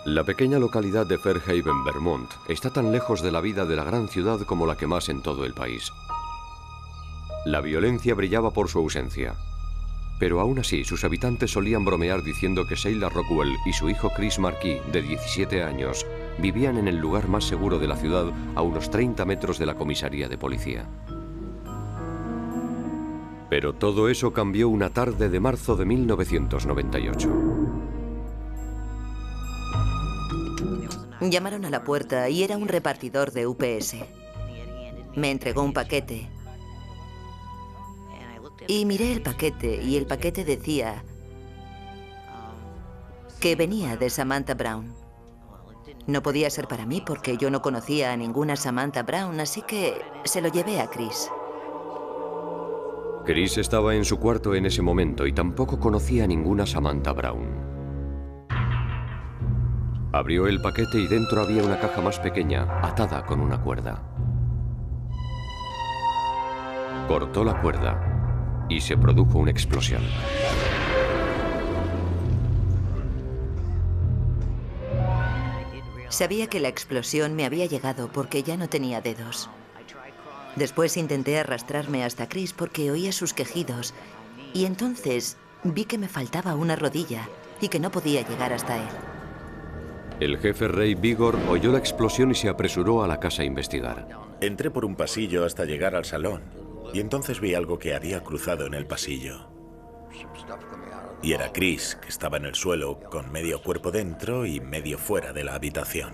La pequeña localidad de Fairhaven, Vermont, está tan lejos de la vida de la gran ciudad como la que más en todo el país. La violencia brillaba por su ausencia. Pero aún así, sus habitantes solían bromear diciendo que Sheila Rockwell y su hijo Chris Marquis, de 17 años, vivían en el lugar más seguro de la ciudad, a unos 30 metros de la comisaría de policía. Pero todo eso cambió una tarde de marzo de 1998. Llamaron a la puerta y era un repartidor de UPS. Me entregó un paquete. Y miré el paquete y el paquete decía que venía de Samantha Brown. No podía ser para mí porque yo no conocía a ninguna Samantha Brown, así que se lo llevé a Chris. Chris estaba en su cuarto en ese momento y tampoco conocía a ninguna Samantha Brown. Abrió el paquete y dentro había una caja más pequeña, atada con una cuerda. Cortó la cuerda y se produjo una explosión. Sabía que la explosión me había llegado porque ya no tenía dedos. Después intenté arrastrarme hasta Chris porque oía sus quejidos y entonces vi que me faltaba una rodilla y que no podía llegar hasta él. El jefe Ray Vigor oyó la explosión y se apresuró a la casa a investigar. Entré por un pasillo hasta llegar al salón y entonces vi algo que había cruzado en el pasillo. Y era Chris, que estaba en el suelo con medio cuerpo dentro y medio fuera de la habitación.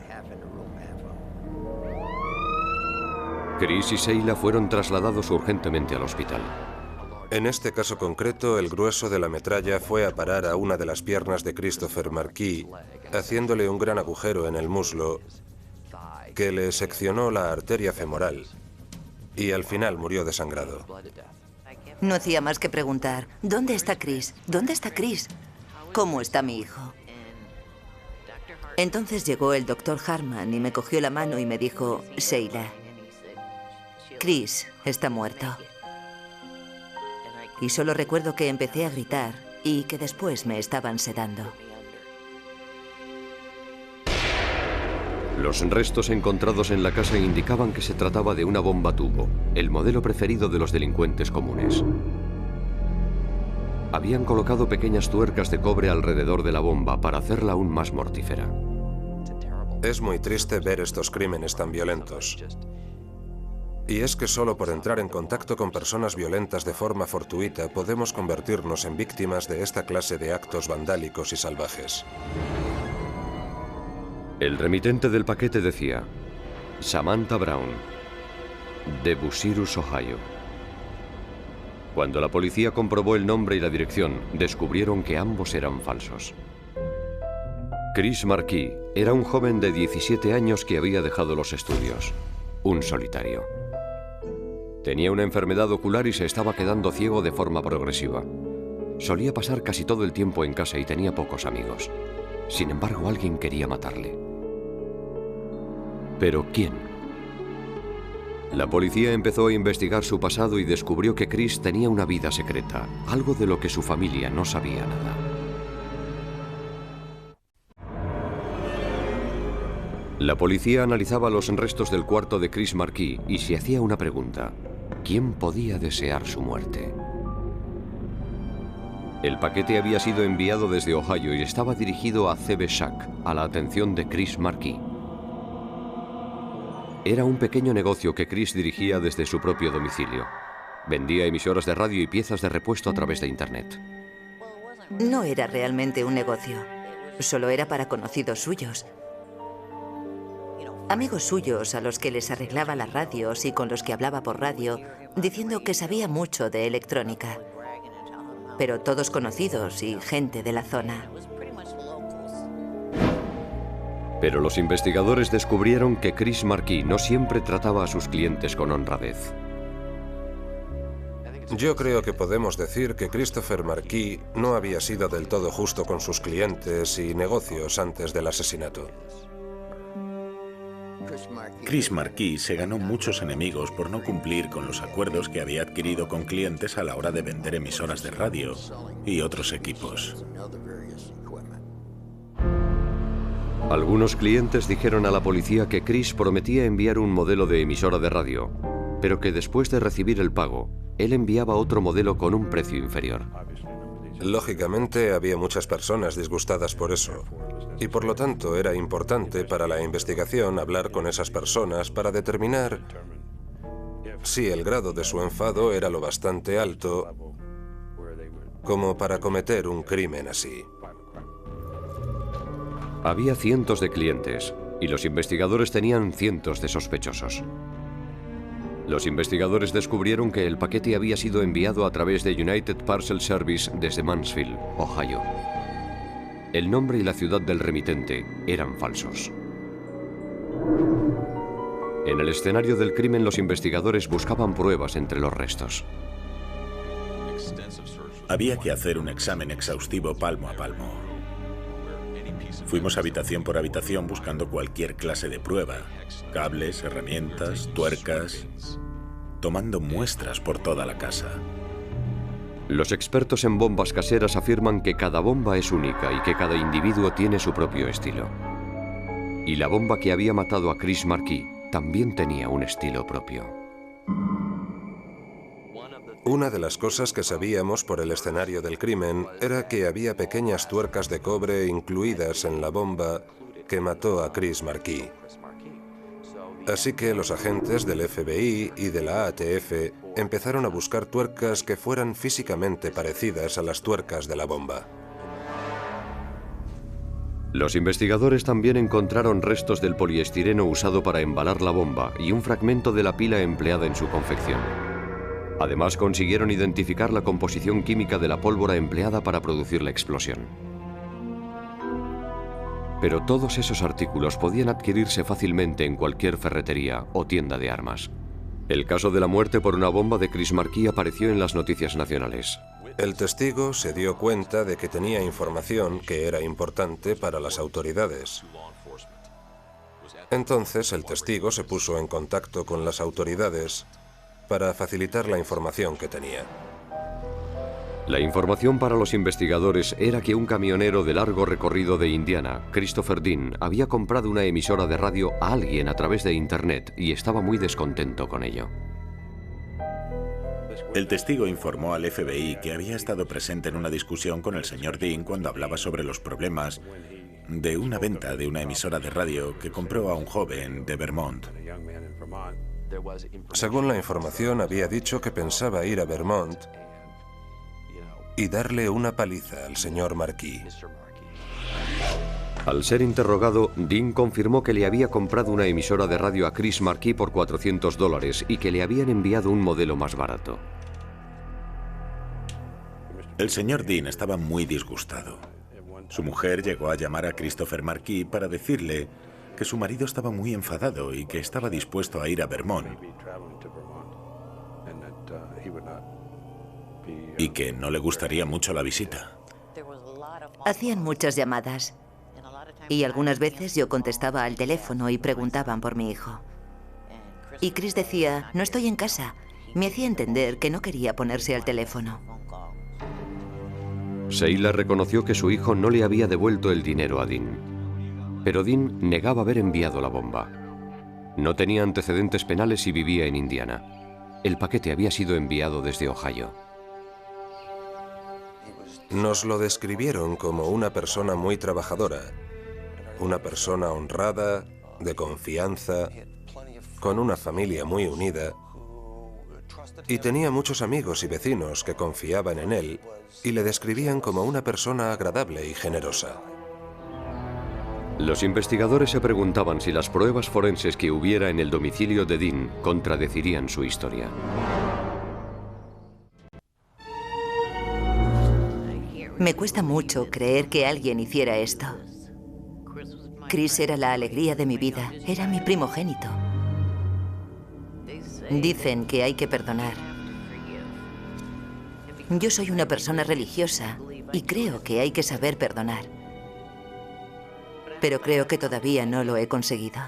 Chris y Sheila fueron trasladados urgentemente al hospital. En este caso concreto, el grueso de la metralla fue a parar a una de las piernas de Christopher Marquis, haciéndole un gran agujero en el muslo que le seccionó la arteria femoral y al final murió desangrado. No hacía más que preguntar, ¿dónde está Chris? ¿Dónde está Chris? ¿Cómo está mi hijo? Entonces llegó el doctor Harman y me cogió la mano y me dijo, Sheila, Chris está muerto. Y solo recuerdo que empecé a gritar y que después me estaban sedando. Los restos encontrados en la casa indicaban que se trataba de una bomba tubo, el modelo preferido de los delincuentes comunes. Habían colocado pequeñas tuercas de cobre alrededor de la bomba para hacerla aún más mortífera. Es muy triste ver estos crímenes tan violentos. Y es que solo por entrar en contacto con personas violentas de forma fortuita podemos convertirnos en víctimas de esta clase de actos vandálicos y salvajes. El remitente del paquete decía, Samantha Brown, de Bucyrus, Ohio. Cuando la policía comprobó el nombre y la dirección, descubrieron que ambos eran falsos. Chris Marquis era un joven de 17 años que había dejado los estudios, un solitario. Tenía una enfermedad ocular y se estaba quedando ciego de forma progresiva. Solía pasar casi todo el tiempo en casa y tenía pocos amigos. Sin embargo, alguien quería matarle. ¿Pero quién? La policía empezó a investigar su pasado y descubrió que Chris tenía una vida secreta, algo de lo que su familia no sabía nada. La policía analizaba los restos del cuarto de Chris Marquis y se hacía una pregunta. ¿Quién podía desear su muerte? El paquete había sido enviado desde Ohio y estaba dirigido a C.B. Shack, a la atención de Chris Marquis. Era un pequeño negocio que Chris dirigía desde su propio domicilio. Vendía emisoras de radio y piezas de repuesto a través de Internet. No era realmente un negocio. Solo era para conocidos suyos. Amigos suyos a los que les arreglaba las radios y con los que hablaba por radio, diciendo que sabía mucho de electrónica. Pero todos conocidos y gente de la zona. Pero los investigadores descubrieron que Chris Marquis no siempre trataba a sus clientes con honradez. Yo creo que podemos decir que Christopher Marquis no había sido del todo justo con sus clientes y negocios antes del asesinato. Chris Marquis se ganó muchos enemigos por no cumplir con los acuerdos que había adquirido con clientes a la hora de vender emisoras de radio y otros equipos. Algunos clientes dijeron a la policía que Chris prometía enviar un modelo de emisora de radio, pero que después de recibir el pago, él enviaba otro modelo con un precio inferior. Lógicamente, había muchas personas disgustadas por eso, y por lo tanto era importante para la investigación hablar con esas personas para determinar si el grado de su enfado era lo bastante alto como para cometer un crimen así. Había cientos de clientes y los investigadores tenían cientos de sospechosos. Los investigadores descubrieron que el paquete había sido enviado a través de United Parcel Service desde Mansfield, Ohio. El nombre y la ciudad del remitente eran falsos. En el escenario del crimen, los investigadores buscaban pruebas entre los restos. Había que hacer un examen exhaustivo palmo a palmo. Fuimos habitación por habitación buscando cualquier clase de prueba, cables, herramientas, tuercas, tomando muestras por toda la casa. Los expertos en bombas caseras afirman que cada bomba es única y que cada individuo tiene su propio estilo. Y la bomba que había matado a Chris Markey también tenía un estilo propio. Una de las cosas que sabíamos por el escenario del crimen era que había pequeñas tuercas de cobre incluidas en la bomba que mató a Chris Markey. Así que los agentes del FBI y de la ATF empezaron a buscar tuercas que fueran físicamente parecidas a las tuercas de la bomba. Los investigadores también encontraron restos del poliestireno usado para embalar la bomba y un fragmento de la pila empleada en su confección. Además, consiguieron identificar la composición química de la pólvora empleada para producir la explosión. Pero todos esos artículos podían adquirirse fácilmente en cualquier ferretería o tienda de armas. El caso de la muerte por una bomba de Chris Markey apareció en las noticias nacionales. El testigo se dio cuenta de que tenía información que era importante para las autoridades. Entonces el testigo se puso en contacto con las autoridades para facilitar la información que tenía. La información para los investigadores era que un camionero de largo recorrido de Indiana, Christopher Dean, había comprado una emisora de radio a alguien a través de Internet y estaba muy descontento con ello. El testigo informó al FBI que había estado presente en una discusión con el señor Dean cuando hablaba sobre los problemas de una venta de una emisora de radio que compró a un joven de Vermont. Según la información, había dicho que pensaba ir a Vermont y darle una paliza al señor Markey. Al ser interrogado, Dean confirmó que le había comprado una emisora de radio a Chris Markey por $400 y que le habían enviado un modelo más barato. El señor Dean estaba muy disgustado. Su mujer llegó a llamar a Christopher Markey para decirle que su marido estaba muy enfadado y que estaba dispuesto a ir a Vermont y que no le gustaría mucho la visita. Hacían muchas llamadas y algunas veces yo contestaba al teléfono y preguntaban por mi hijo. Y Chris decía, no estoy en casa. Me hacía entender que no quería ponerse al teléfono. Sheila reconoció que su hijo no le había devuelto el dinero a Dean. Pero Dean negaba haber enviado la bomba. No tenía antecedentes penales y vivía en Indiana. El paquete había sido enviado desde Ohio. Nos lo describieron como una persona muy trabajadora, una persona honrada, de confianza, con una familia muy unida, y tenía muchos amigos y vecinos que confiaban en él y le describían como una persona agradable y generosa. Los investigadores se preguntaban si las pruebas forenses que hubiera en el domicilio de Dean contradecirían su historia. Me cuesta mucho creer que alguien hiciera esto. Chris era la alegría de mi vida, era mi primogénito. Dicen que hay que perdonar. Yo soy una persona religiosa y creo que hay que saber perdonar. Pero creo que todavía no lo he conseguido.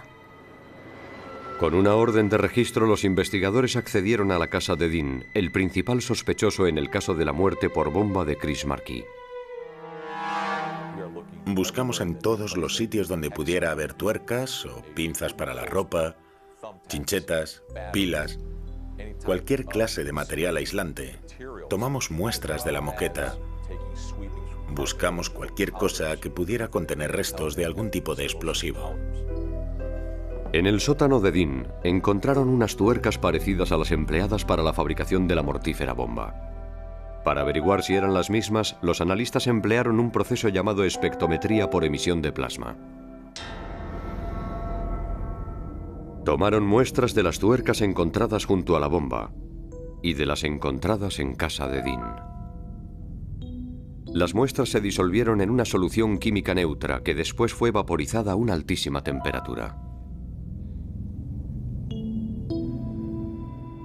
Con una orden de registro, los investigadores accedieron a la casa de Dean, el principal sospechoso en el caso de la muerte por bomba de Chris Markey. Buscamos en todos los sitios donde pudiera haber tuercas o pinzas para la ropa, chinchetas, pilas, cualquier clase de material aislante. Tomamos muestras de la moqueta. Buscamos cualquier cosa que pudiera contener restos de algún tipo de explosivo. En el sótano de Dean encontraron unas tuercas parecidas a las empleadas para la fabricación de la mortífera bomba. Para averiguar si eran las mismas, los analistas emplearon un proceso llamado espectrometría por emisión de plasma. Tomaron muestras de las tuercas encontradas junto a la bomba y de las encontradas en casa de Dean. Las muestras se disolvieron en una solución química neutra que después fue vaporizada a una altísima temperatura.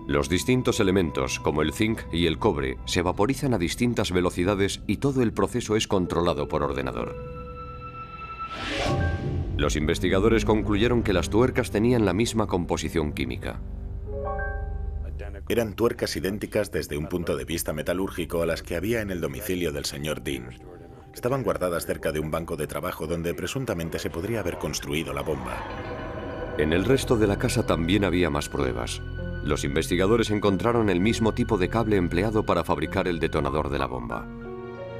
Los distintos elementos, como el zinc y el cobre, se vaporizan a distintas velocidades y todo el proceso es controlado por ordenador. Los investigadores concluyeron que las tuercas tenían la misma composición química. Eran tuercas idénticas desde un punto de vista metalúrgico a las que había en el domicilio del señor Dean. Estaban guardadas cerca de un banco de trabajo donde presuntamente se podría haber construido la bomba. En el resto de la casa también había más pruebas. Los investigadores encontraron el mismo tipo de cable empleado para fabricar el detonador de la bomba.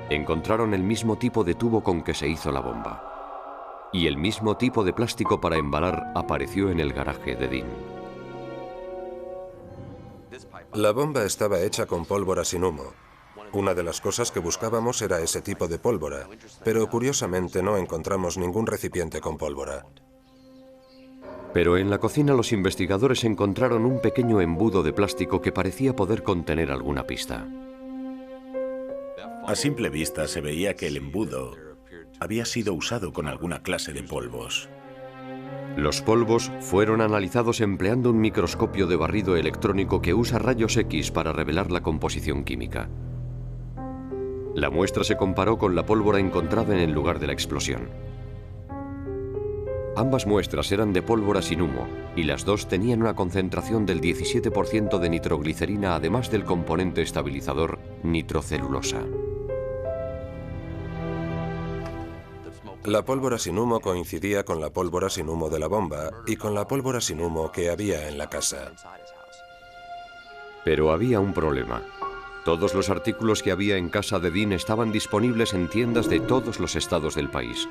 Encontraron el mismo tipo de tubo con que se hizo la bomba. Y el mismo tipo de plástico para embalar apareció en el garaje de Dean. La bomba estaba hecha con pólvora sin humo. Una de las cosas que buscábamos era ese tipo de pólvora, pero curiosamente no encontramos ningún recipiente con pólvora. Pero en la cocina los investigadores encontraron un pequeño embudo de plástico que parecía poder contener alguna pista. A simple vista se veía que el embudo había sido usado con alguna clase de polvos. Los polvos fueron analizados empleando un microscopio de barrido electrónico que usa rayos X para revelar la composición química. La muestra se comparó con la pólvora encontrada en el lugar de la explosión. Ambas muestras eran de pólvora sin humo y las dos tenían una concentración del 17% de nitroglicerina, además del componente estabilizador nitrocelulosa. La pólvora sin humo coincidía con la pólvora sin humo de la bomba y con la pólvora sin humo que había en la casa. Pero había un problema. Todos los artículos que había en casa de Dean estaban disponibles en tiendas de todos los estados del país.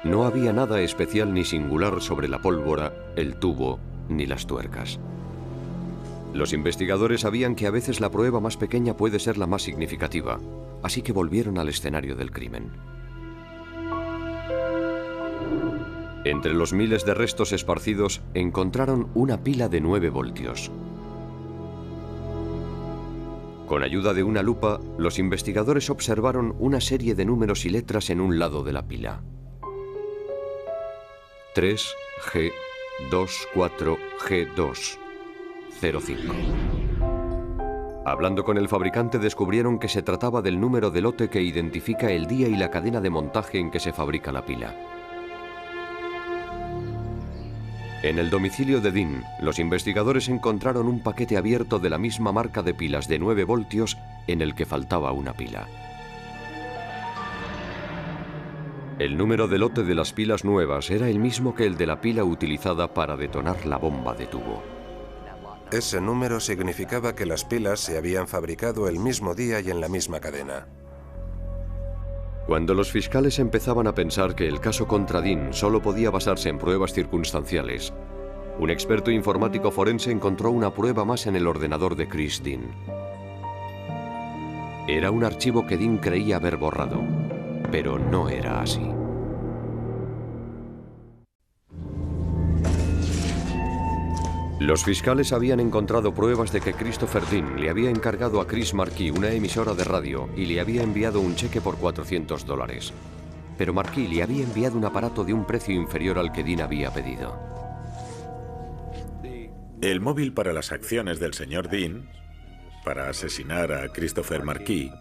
No había nada especial ni singular sobre la pólvora, el tubo, ni las tuercas. Los investigadores sabían que a veces la prueba más pequeña puede ser la más significativa, así que volvieron al escenario del crimen. Entre los miles de restos esparcidos, encontraron una pila de 9 voltios. Con ayuda de una lupa, los investigadores observaron una serie de números y letras en un lado de la pila. 3G24G205. Hablando con el fabricante descubrieron que se trataba del número de lote que identifica el día y la cadena de montaje en que se fabrica la pila. En el domicilio de Dean, los investigadores encontraron un paquete abierto de la misma marca de pilas de 9 voltios en el que faltaba una pila. El número de lote de las pilas nuevas era el mismo que el de la pila utilizada para detonar la bomba de tubo. Ese número significaba que las pilas se habían fabricado el mismo día y en la misma cadena. Cuando los fiscales empezaban a pensar que el caso contra Dean solo podía basarse en pruebas circunstanciales, un experto informático forense encontró una prueba más en el ordenador de Chris Dean. Era un archivo que Dean creía haber borrado, pero no era así. Los fiscales habían encontrado pruebas de que Christopher Dean le había encargado a Chris Marquis una emisora de radio y le había enviado un cheque por $400. Pero Marquis le había enviado un aparato de un precio inferior al que Dean había pedido. El móvil para las acciones del señor Dean, para asesinar a Christopher Marquis,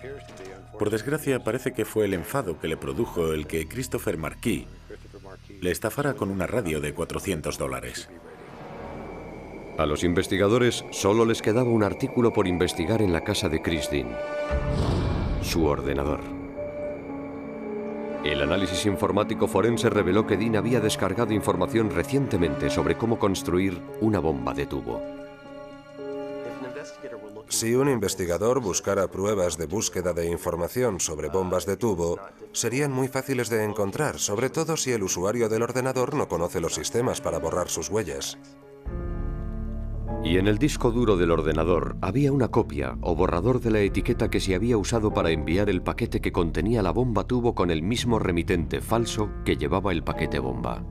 por desgracia parece que fue el enfado que le produjo el que Christopher Marquis le estafara con una radio de $400. A los investigadores solo les quedaba un artículo por investigar en la casa de Chris Dean: su ordenador. El análisis informático forense reveló que Dean había descargado información recientemente sobre cómo construir una bomba de tubo. Si un investigador buscara pruebas de búsqueda de información sobre bombas de tubo, serían muy fáciles de encontrar, sobre todo si el usuario del ordenador no conoce los sistemas para borrar sus huellas. Y en el disco duro del ordenador había una copia o borrador de la etiqueta que se había usado para enviar el paquete que contenía la bomba tubo con el mismo remitente falso que llevaba el paquete bomba.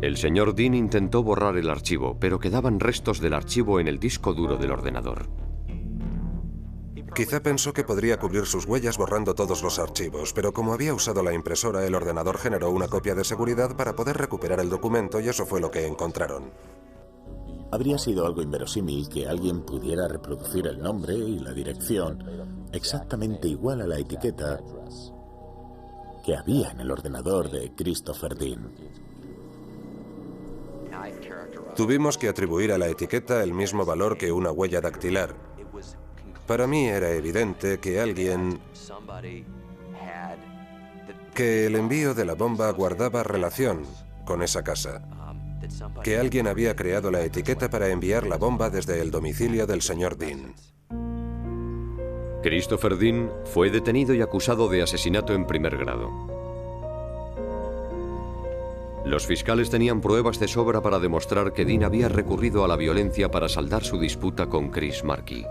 El señor Dean intentó borrar el archivo, pero quedaban restos del archivo en el disco duro del ordenador. Quizá pensó que podría cubrir sus huellas borrando todos los archivos, pero como había usado la impresora, el ordenador generó una copia de seguridad para poder recuperar el documento y eso fue lo que encontraron. Habría sido algo inverosímil que alguien pudiera reproducir el nombre y la dirección exactamente igual a la etiqueta que había en el ordenador de Christopher Dean. Tuvimos que atribuir a la etiqueta el mismo valor que una huella dactilar. Para mí era evidente que el envío de la bomba guardaba relación con esa casa. Que alguien había creado la etiqueta para enviar la bomba desde el domicilio del señor Dean. Christopher Dean fue detenido y acusado de asesinato en primer grado. Los fiscales tenían pruebas de sobra para demostrar que Dean había recurrido a la violencia para saldar su disputa con Chris Markey.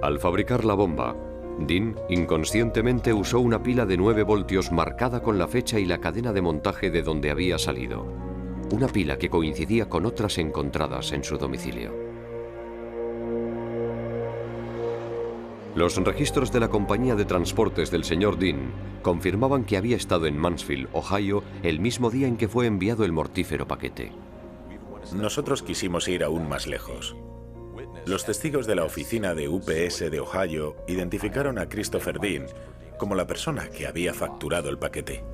Al fabricar la bomba, Dean inconscientemente usó una pila de 9 voltios marcada con la fecha y la cadena de montaje de donde había salido. Una pila que coincidía con otras encontradas en su domicilio. Los registros de la compañía de transportes del señor Dean confirmaban que había estado en Mansfield, Ohio, el mismo día en que fue enviado el mortífero paquete. Nosotros quisimos ir aún más lejos. Los testigos de la oficina de UPS de Ohio identificaron a Christopher Dean como la persona que había facturado el paquete.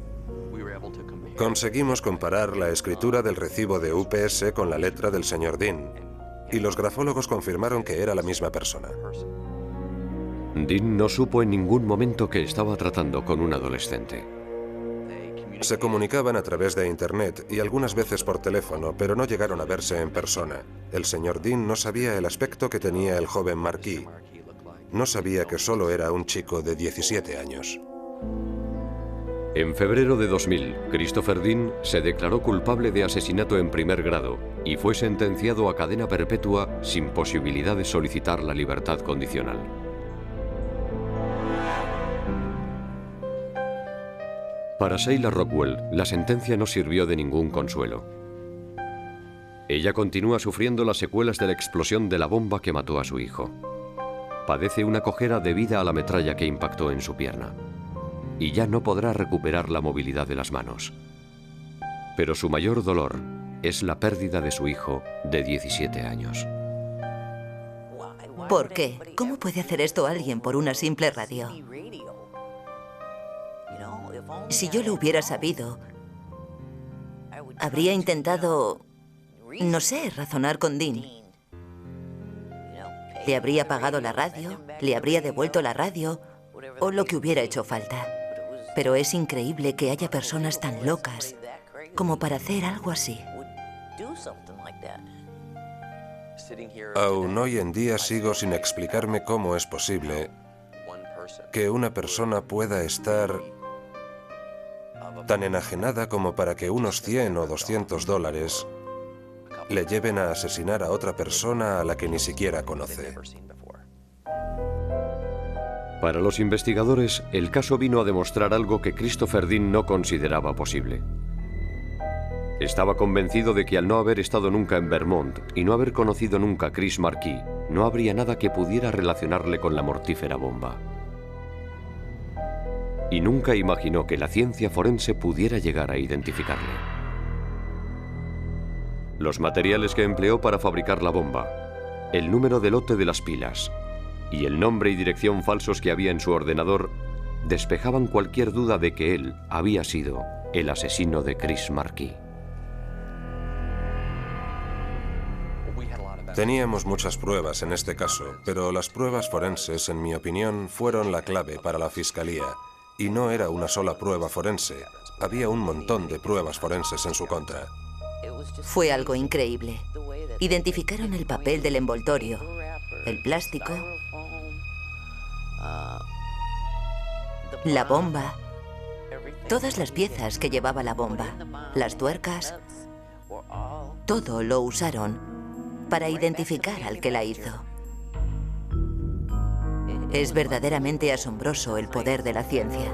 Conseguimos comparar la escritura del recibo de UPS con la letra del señor Dean, y los grafólogos confirmaron que era la misma persona. Dean no supo en ningún momento que estaba tratando con un adolescente. Se comunicaban a través de Internet y algunas veces por teléfono, pero no llegaron a verse en persona. El señor Dean no sabía el aspecto que tenía el joven Markey. No sabía que solo era un chico de 17 años. En febrero de 2000, Christopher Dean se declaró culpable de asesinato en primer grado y fue sentenciado a cadena perpetua sin posibilidad de solicitar la libertad condicional. Para Sheila Rockwell, la sentencia no sirvió de ningún consuelo. Ella continúa sufriendo las secuelas de la explosión de la bomba que mató a su hijo. Padece una cojera debida a la metralla que impactó en su pierna. Y ya no podrá recuperar la movilidad de las manos. Pero su mayor dolor es la pérdida de su hijo de 17 años. ¿Por qué? ¿Cómo puede hacer esto alguien por una simple radio? Si yo lo hubiera sabido, habría intentado, no sé, razonar con Dean. Le habría pagado la radio, le habría devuelto la radio, o lo que hubiera hecho falta. Pero es increíble que haya personas tan locas como para hacer algo así. Aún hoy en día sigo sin explicarme cómo es posible que una persona pueda estar tan enajenada como para que unos 100 o 200 dólares le lleven a asesinar a otra persona a la que ni siquiera conoce. Para los investigadores, el caso vino a demostrar algo que Christopher Dean no consideraba posible. Estaba convencido de que al no haber estado nunca en Vermont y no haber conocido nunca a Chris Markey, no habría nada que pudiera relacionarle con la mortífera bomba. Y nunca imaginó que la ciencia forense pudiera llegar a identificarle. Los materiales que empleó para fabricar la bomba, el número de lote de las pilas y el nombre y dirección falsos que había en su ordenador despejaban cualquier duda de que él había sido el asesino de Chris Markey. Teníamos muchas pruebas en este caso, pero las pruebas forenses, en mi opinión, fueron la clave para la fiscalía. Y no era una sola prueba forense, había un montón de pruebas forenses en su contra. Fue algo increíble. Identificaron el papel del envoltorio, el plástico, la bomba, todas las piezas que llevaba la bomba, las tuercas, todo lo usaron para identificar al que la hizo. Es verdaderamente asombroso el poder de la ciencia.